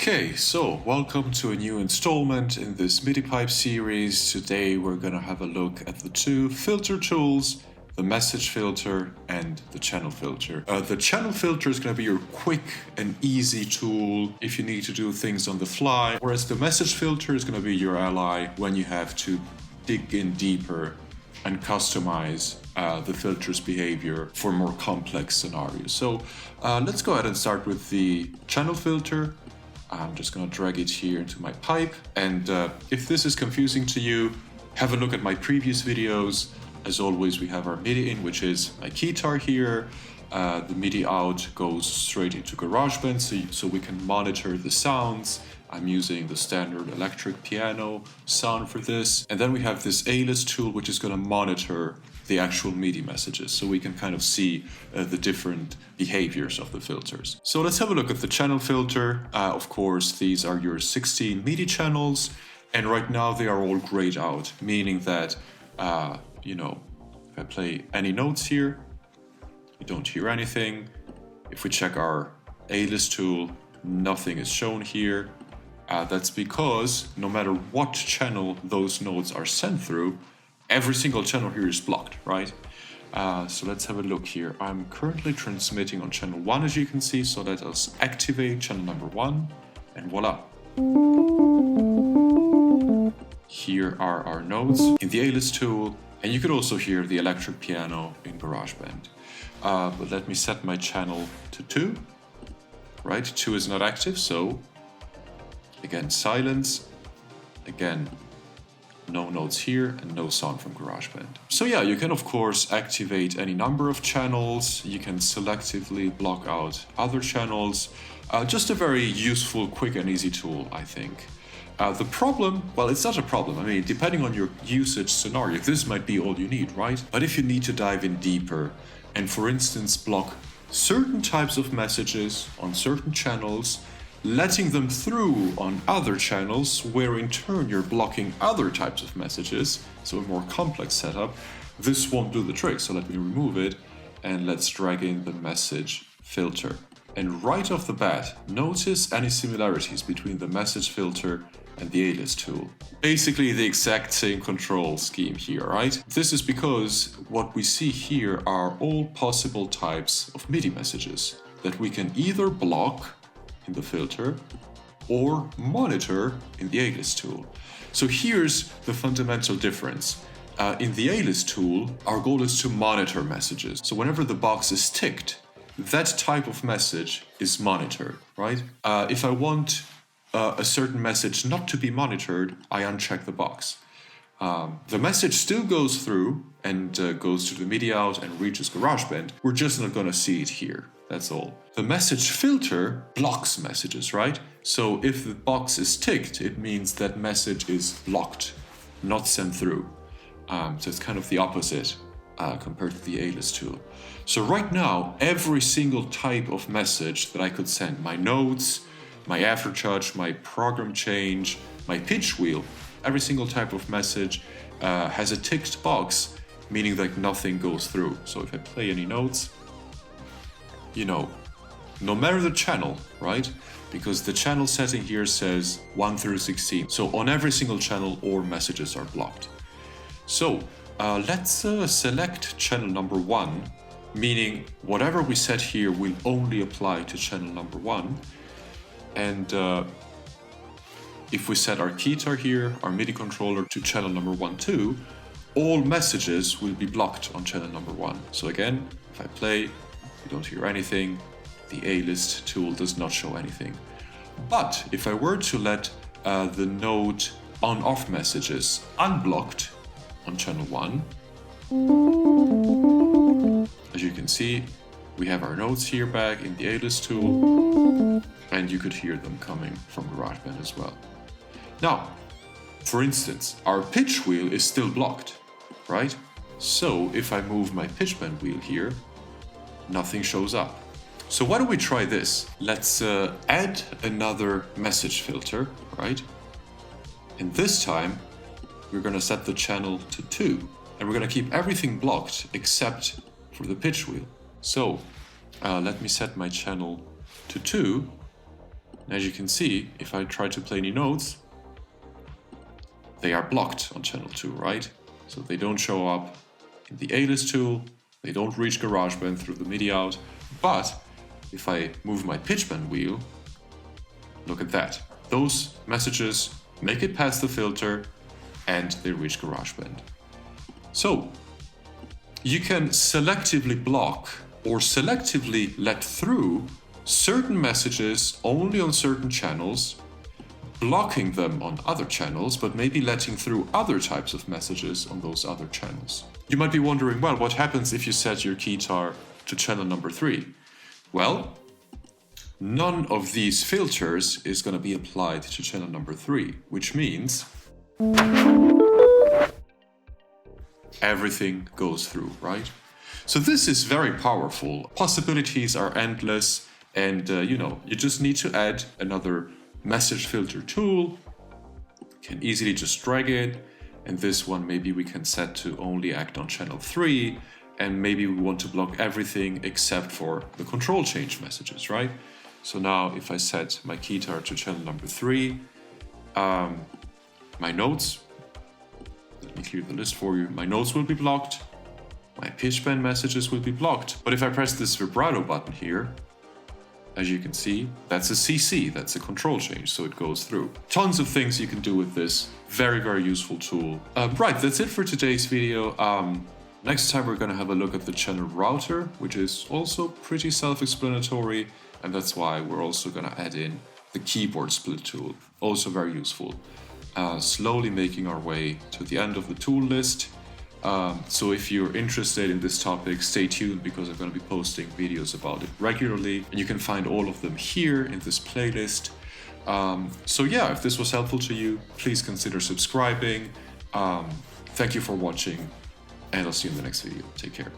Okay, so welcome to a new installment in this MidiPipe series. Today we're going to have a look at the two filter tools, the message filter and the channel filter. The channel filter is going to be your quick and easy tool if you need to do things on the fly, whereas the message filter is going to be your ally when you have to dig in deeper and customize the filter's behavior for more complex scenarios. So let's go ahead and start with the channel filter. I'm just going to drag it here into my pipe. And if this is confusing to you, have a look at my previous videos. As always, we have our MIDI in, which is my guitar here. The MIDI out goes straight into GarageBand, so we can monitor the sounds. I'm using the standard electric piano sound for this. And then we have this A-list tool, which is going to monitor the actual MIDI messages, so we can kind of see the different behaviors of the filters. So let's have a look at the channel filter. Of course, these are your 16 MIDI channels, and right now they are all grayed out, meaning that, if I play any notes here, you don't hear anything. If we check our A-list tool, nothing is shown here. That's because no matter what channel those notes are sent through, every single channel here is blocked, right? So let's have a look here. I'm currently transmitting on channel 1, as you can see, so let us activate channel number 1, and voila. Here are our notes in the A-list tool, and you could also hear the electric piano in GarageBand. But let me set my channel to 2, right? 2 is not active, so again, silence, again, no notes here and no sound from GarageBand. So yeah, you can of course activate any number of channels. You can selectively block out other channels. Just a very useful, quick and easy tool, I think. The problem, well, it's not a problem. I mean, depending on your usage scenario, this might be all you need, right? But if you need to dive in deeper and, for instance, block certain types of messages on certain channels, letting them through on other channels, where in turn you're blocking other types of messages, so a more complex setup, this won't do the trick. So let me remove it, and let's drag in the message filter. And right off the bat, notice any similarities between the message filter and the A-list tool. Basically the exact same control scheme here, right? This is because what we see here are all possible types of MIDI messages that we can either block in the filter or monitor in the A-list tool. So here's the fundamental difference. In the A-list tool, our goal is to monitor messages. So whenever the box is ticked, that type of message is monitored, right? If I want a certain message not to be monitored, I uncheck the box. The message still goes through and goes to the MIDI out and reaches GarageBand. We're just not going to see it here. That's all. The message filter blocks messages, right? So if the box is ticked, it means that message is blocked, not sent through. So it's kind of the opposite compared to the A-list tool. So right now, every single type of message that I could send, my notes, my aftercharge, my program change, my pitch wheel, every single type of message has a ticked box, meaning that nothing goes through. So if I play any notes, no matter the channel, right? Because the channel setting here says 1 through 16. So on every single channel, all messages are blocked. So let's select channel number 1, meaning whatever we set here will only apply to channel number 1. And if we set our guitar here, our MIDI controller to channel number 1, 2, all messages will be blocked on channel number 1. So again, if I play, you don't hear anything. The A-list tool does not show anything. But if I were to let the note on-off messages unblocked on channel 1, as you can see, we have our notes here back in the A-list tool, and you could hear them coming from GarageBand as well. Now, for instance, our pitch wheel is still blocked, right? So if I move my pitch bend wheel here, nothing shows up. So why don't we try this? Let's add another message filter, right? And this time, we're going to set the channel to 2, and we're going to keep everything blocked except for the pitch wheel. So let me set my channel to 2, And as you can see, if I try to play any notes, they are blocked on channel 2, right? So they don't show up in the A-list tool, they don't reach GarageBand through the MIDI out, but if I move my pitch bend wheel, look at that. Those messages make it past the filter and they reach GarageBand. So you can selectively block or selectively let through certain messages only on certain channels, blocking them on other channels, but maybe letting through other types of messages on those other channels. You might be wondering, well, what happens if you set your keytar to channel number 3? Well, none of these filters is going to be applied to channel number 3, which means everything goes through, right? So this is very powerful. Possibilities are endless, and you just need to add another message filter tool. Can easily just drag it, and this one maybe we can set to only act on channel 3, and maybe we want to block everything except for the control change messages, right? So now if I set my keytar to channel number 3, my notes, let me clear the list for you, my notes will be blocked, my pitch bend messages will be blocked. But if I press this vibrato button here, as you can see, that's a CC, that's a control change, so it goes through. Tons of things you can do with this. Very, very useful tool. Right, that's it for today's video. Next time we're gonna have a look at the channel router, which is also pretty self-explanatory, and that's why we're also gonna add in the keyboard split tool, also very useful. Slowly making our way to the end of the tool list. So if you're interested in this topic, stay tuned because I'm going to be posting videos about it regularly, and you can find all of them here in this playlist. So yeah, if this was helpful to you, please consider subscribing. Thank you for watching, and I'll see you in the next video. Take care.